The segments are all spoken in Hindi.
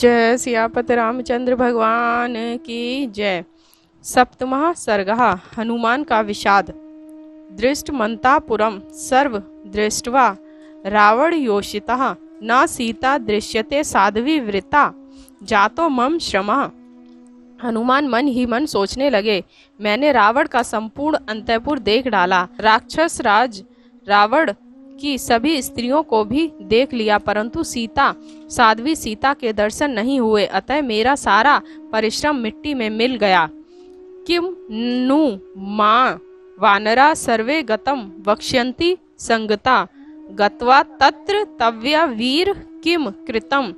जय सियापति रामचंद्र भगवान की जय। सप्तमः सर्गः। हनुमान का विषाद। दृष्टमन्तापुरं सर्व दृष्ट्वा रावण योषितः न सीता दृश्यते साध्वी वृता जातो मम श्रमः। हनुमान मन ही मन सोचने लगे, मैंने रावण का संपूर्ण अंतःपुर देख डाला, राक्षस राज रावण की सभी स्त्रियों को भी देख लिया, परंतु सीता साध्वी सीता के दर्शन नहीं हुए, अतः मेरा सारा परिश्रम मिट्टी में मिल गया। किम नु मां वानरा सर्वे गतम वक्ष्यन्ति संगता गत्वा तत्र तव्या वीर किम कृतम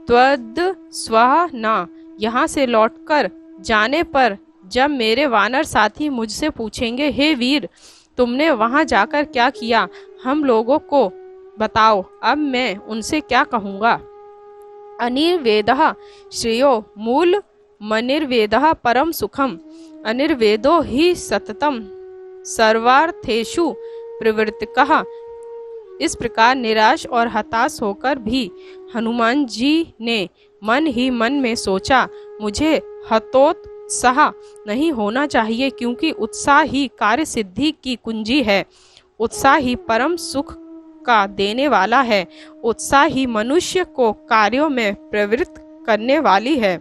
त्वद स्वः न। यहाँ से लौटकर जाने पर जब मेरे वानर साथी मुझसे पूछेंगे, हे वीर तुमने वहां जाकर क्या किया, हम लोगों को बताओ, अब मैं उनसे क्या कहूँगा। अनिर्वेदः श्रेयो मूल मनिर्वेदः परम सुखम अनिर्वेदो ही सततम सर्वार्थेषु प्रवृत्तिकः। इस प्रकार निराश और हताश होकर भी हनुमान जी ने मन ही मन में सोचा, मुझे हतोत्साह नहीं होना चाहिए, क्योंकि उत्साह ही कार्य सिद्धि की कुंजी है। उत्साह ही परम सुख का देने वाला है। उत्साह ही मनुष्य को कार्यों में प्रवृत्त करने वाली है।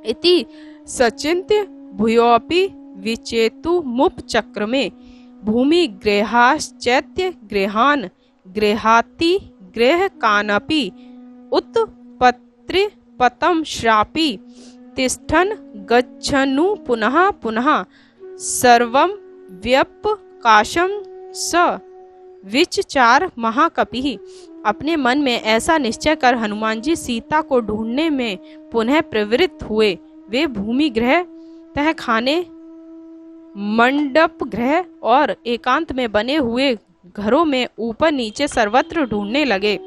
इति सचिन्त्य भूयोऽपि विचेतु मुप चक्र में भूमि गृहाश्चैत्य गृहान गृहाति गृह कानपि उत्पत्ति पतम श्रापि तिष्ठन् गच्छनु पुनः पुनः सर्वं व्यपकाशं स विचचार महाकपि। अपने मन में ऐसा निश्चय कर हनुमान जी सीता को ढूंढने में पुनः प्रवृत्त हुए। वे भूमि गृह, तहखाने, मंडप गृह और एकांत में बने हुए घरों में ऊपर नीचे सर्वत्र ढूंढने लगे।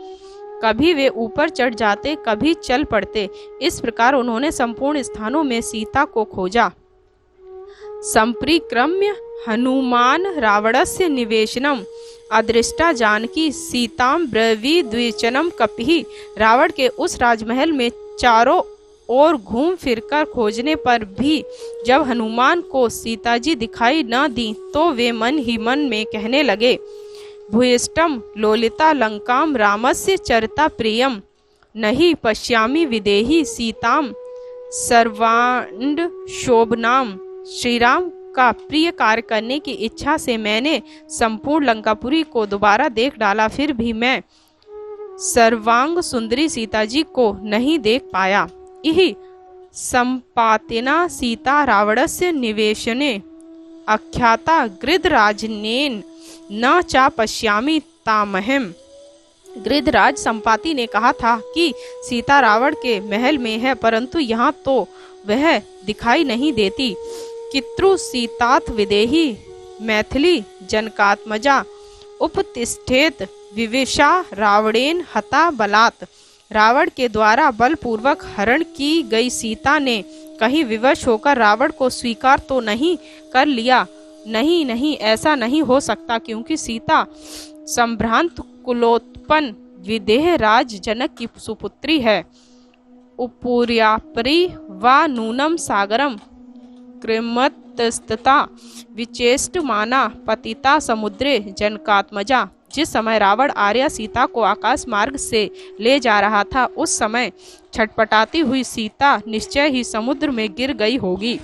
कभी वे ऊपर चढ़ जाते, कभी चल पड़ते। इस प्रकार उन्होंने संपूर्ण स्थानों में सीता को खोजा। संपरिक्रम्य हनुमान रावणस्य निवेशनम अदृष्टा जानकी सीताम ब्रवीद्विचनम कपिहि। रावण के उस राजमहल में चारों ओर घूम फिरकर खोजने पर भी जब हनुमान को सीता जी दिखाई न दी, तो वे मन ही मन में कहने लगे, भूयिष्ठम लोलिता लंकाम रामस्य चरिता प्रियम नहि पश्यामि विदेहि सीताम सर्वांड शोभनाम। श्री राम का प्रिय कार्य करने की इच्छा से मैंने संपूर्ण लंकापुरी को दोबारा देख डाला, फिर भी मैं सर्वांग सुंदरी सीता जी को नहीं देख पाया। इहि संपातिना सीता रावणस्य निवेशने अख्याता गृधराजनेन न चा पश्यामि तामहम। गृधराज संपाति ने कहा था कि सीता रावण के महल में है, परंतु यहाँ तो वह दिखाई नहीं देती। कित्रु सीतात विदेही मैथिली जनकात्मजा उपतिष्ठेत विविशा रावणेन हता बलात्। रावण के द्वारा बलपूर्वक हरण की गई सीता ने कहीं विवश होकर रावण को स्वीकार तो नहीं कर लिया। नहीं नहीं, ऐसा नहीं हो सकता, क्योंकि सीता संभ्रांत कुलोत्पन्न विदेह राज जनक की सुपुत्री है। उपूर्यापरि वा नूनम सागरम कृमतस्तता विचेष्टमाना पतिता समुद्रे जनकात्मजा। जिस समय रावण आर्या सीता को आकाश मार्ग से ले जा रहा था, उस समय छटपटाती हुई सीता निश्चय ही समुद्र में गिर गई होगी।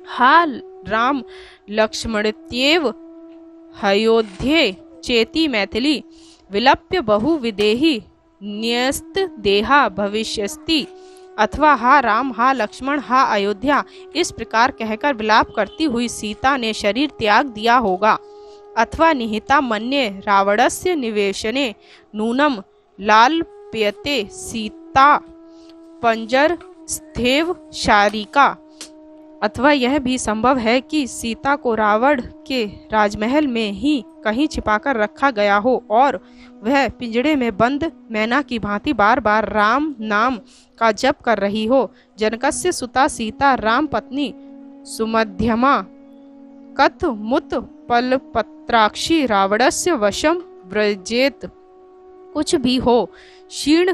हा राम लक्ष्मणत्येव हयोध्ये चेति मैथिली विलप्य बहु विदेही न्यस्त देहा भविष्यस्ति। अथवा हा राम, हा लक्ष्मण, हा अयोध्या, इस प्रकार कहकर विलाप करती हुई सीता ने शरीर त्याग दिया होगा। अथवा निहिता मन्ये रावणस्य निवेशने नूनम लाल्प्यते सीता पंजर स्थेव शारिका। अथवा यह भी संभव है कि सीता को रावण के राजमहल में ही कहीं छिपाकर रखा गया हो और वह पिंजड़े में बंद मैना की भांति बार बार राम नाम का जप कर रही हो। जनकस्य सुता सीता राम पत्नी सुमध्यमा कथ मुत पलपत्राक्षी रावणस्य वशम व्रजेत। कुछ भी हो, क्षीण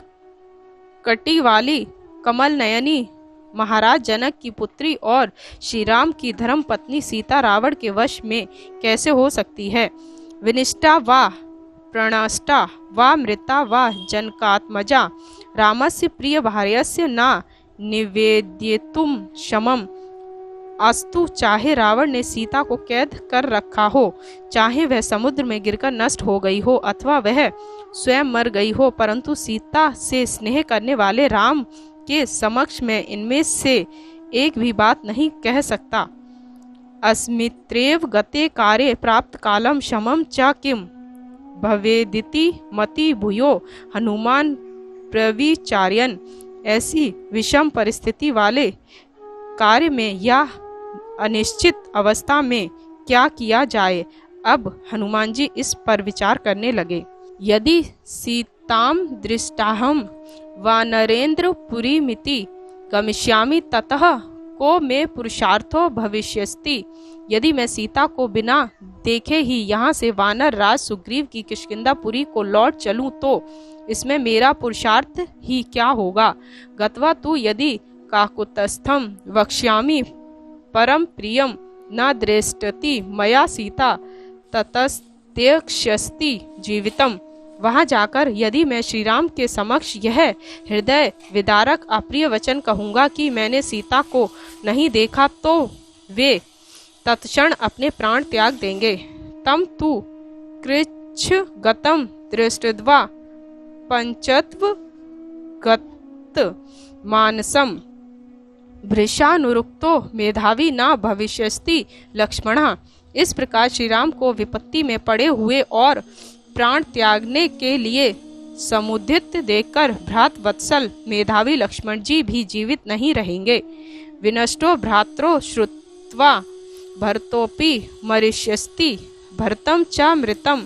कटी वाली कमल नयनी महाराज जनक की पुत्री और श्री राम की धर्म पत्नी सीता रावण के वश में कैसे हो सकती है? विनिष्टा वा प्रणष्टा वा मृता वा जनकात्मजा रामस्य प्रिय भार्यस्य न निवेद्येतुम शमम अस्तु। चाहे रावण ने सीता को कैद कर रखा हो, चाहे वह समुद्र में गिरकर नष्ट हो गई हो अथवा वह स्वयं मर गई हो, परंतु सीता से स्नेह करने वाले राम के समक्ष में इनमें से एक भी बात नहीं कह सकता। अस्मित्रेव गते कार्ये प्राप्त कालम शमम च किम भवेदिति मति भूयो हनुमान प्रविचार्यन। ऐसी विषम परिस्थिति वाले कार्य में या अनिश्चित अवस्था में क्या किया जाए? अब हनुमान जी इस पर विचार करने लगे। यदि सीताम दृष्टाहम वानरेंद्र पुरी मिति गमिष्यामि ततः को में पुरुषार्थो भविष्यस्ति। यदि मैं सीता को बिना देखे ही यहाँ से वानर राज सुग्रीव की किष्किंधापुरी को लौट चलूं तो इसमें मेरा पुरुषार्थ ही क्या होगा? गत्वा तु यदि काकुतस्थम वक्ष्यामि परम प्रियम न दृष्टति मया सीता ततस्त्यक्ष्यस्ति जीवितम। वहां जाकर यदि मैं श्री राम के समक्ष यह हृदय विदारक अप्रिय वचन कहूंगा कि मैंने सीता को नहीं देखा, तो वे तत्क्षण अपने प्राण त्याग देंगे। तम तु कृच्छ गतम दृष्टवा पंचत्व गत मानसम भृशानुरुक्तो मेधावी न भविष्यस्ति लक्ष्मणा। इस प्रकार श्री राम को विपत्ति में पड़े हुए और प्राण त्यागने के लिए समुदित देखकर भ्रात वत्सल मेधावी लक्ष्मण जी भी जीवित नहीं रहेंगे। विनष्टो भ्रात्रो श्रुत्वा भरतोपि मरिष्यस्ति भरतम च मृतम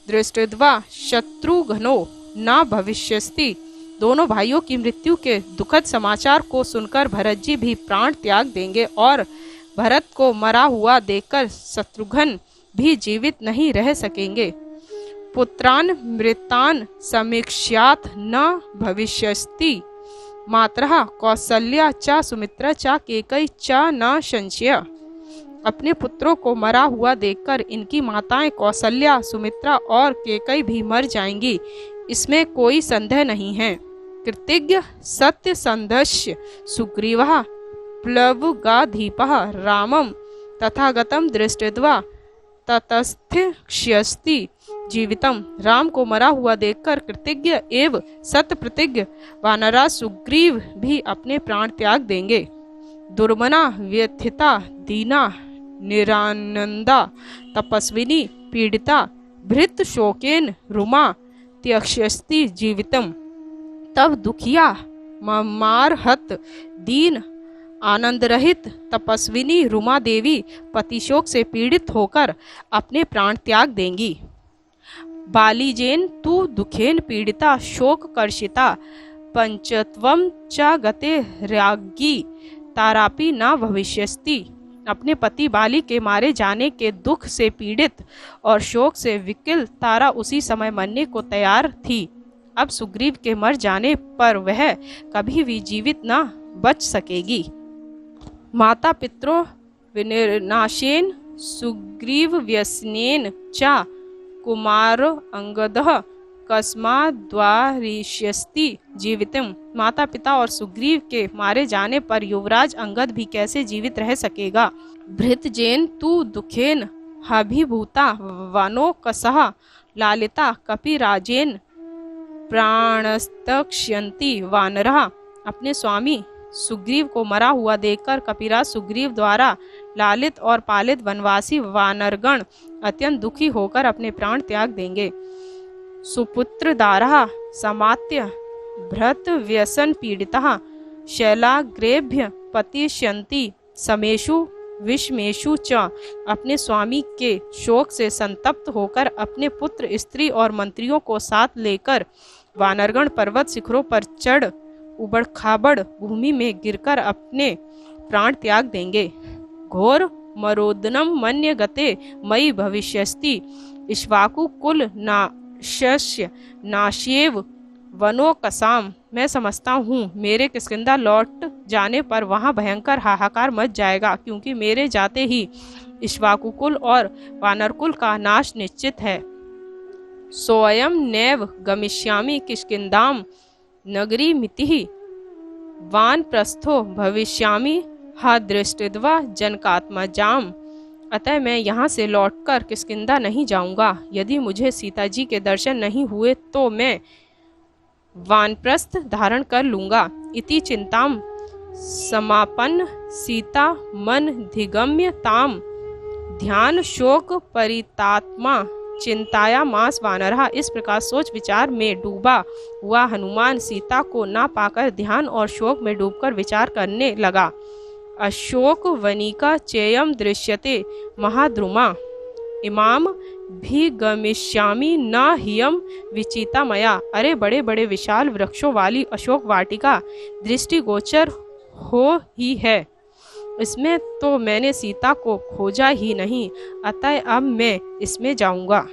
दृष्टवा शत्रुघ्नो न भविष्यस्ति। दोनों भाइयों की मृत्यु के दुखद समाचार को सुनकर भरत जी भी प्राण त्याग देंगे और भरत को मरा हुआ देखकर शत्रुघ्न भी जीवित नहीं रह सकेंगे। पुत्रान मृतान समीक्ष्यात न भविष्यस्ति मातरः कौसल्या च सुमित्रा च केकई च न संशय। अपने पुत्रों को मरा हुआ देखकर इनकी माताएं कौसल्या, सुमित्रा और केकई भी मर जाएंगी, इसमें कोई संदेह नहीं है। कृतज्ञ सत्य संदस्य सुग्रीवः प्लवगाधीपः रामम तथागतम दृष्टवा ततस्त्यक्ष्यस्ति जीवितम। राम को मरा हुआ देखकर कृतज्ञ एवं सत्य प्रतिज्ञ वानरा सुग्रीव भी अपने प्राण त्याग देंगे। दुर्मना व्यथिता दीना निरानंदा तपस्विनी पीड़िता भृत शोकेन रुमा त्यक्ष्यस्ति जीवितम। तब दुखिया ममारहत दीन आनंद रहित तपस्विनी रुमा देवी पतिशोक से पीड़ित होकर अपने प्राण त्याग देंगी। बालीजेन तु दुखेन पीड़िता शोक कर्षिता पंचत्वम च गते राज्ञी तारापि न भविष्यस्ति। अपने पति बाली के मारे जाने के दुख से पीड़ित और शोक से विकल तारा उसी समय मरने को तैयार थी। अब सुग्रीव के मर जाने पर वह कभी भी जीवित न बच सकेगी। माता पित्रो विनिर्नाशेन सुग्रीव व्यसनेन च कुमार अंगदः कस्माद्वारिष्यस्ति जीवितम। माता पिता और सुग्रीव के मारे जाने पर युवराज अंगद भी कैसे जीवित रह सकेगा। भृतजेन तु दुखेन हभिभूता वनो कसः लालिता कपिराजेन प्राणस्तक्ष्यन्ति वानरः। अपने स्वामी सुग्रीव को मरा हुआ देखकर कपिराज सुग्रीव द्वारा लालित और पालित वनवासी वानरगण अत्यंत दुखी होकर अपने प्राण त्याग देंगे। सुपुत्र दारः समात्य भृत व्यसन पीड़ितः शैलाग्रेभ्य पतिष्यन्ति समेषु विषमेषु च। अपने स्वामी के शोक से संतप्त होकर अपने पुत्र स्त्री और मंत्रियों को साथ लेकर वानरगण पर्वत शिखरों पर चढ़ उबड़ खाबड़ भूमि में गिरकर अपने प्राण त्याग देंगे। घोर मरोदनम मन्य गते मई भविष्यस्ति इक्ष्वाकु कुल नाशस्य नाश्येव वनो कसाम, मैं समझता हूँ मेरे किष्किंधा लौट जाने पर वहाँ भयंकर हाहाकार मच जाएगा, क्योंकि मेरे जाते ही इक्ष्वाकुकुल और वानरकुल का नाश निश्चित है। सोऽयं नैव गमिष्यामि किष्किन्धां नगरी मितिः वानप्रस्थो भविष्यामि हा दृष्टिद्वा जनकात्मजाम्। अतः मैं यहाँ से लौटकर किष्किंधा नहीं जाऊंगा। यदि मुझे सीता जी के दर्शन नहीं हुए तो मैं वानप्रस्थ धारण कर लूंगा। इति चिंताम समापन्न सीता मन धिगम्य ताम ध्यान शोक परितात्मा चिंताया मास वानरहा। इस प्रकार सोच विचार में डूबा हुआ हनुमान सीता को ना पाकर ध्यान और शोक में डूबकर विचार करने लगा। अशोक वनिका चेयम दृश्यते महाद्रुमा इमाम भी गमिष्यामि न हियम विचिता मया। अरे बड़े बड़े विशाल वृक्षों वाली अशोक वाटिका दृष्टिगोचर हो ही है, इसमें तो मैंने सीता को खोजा ही नहीं, अतः अब मैं इसमें जाऊंगा।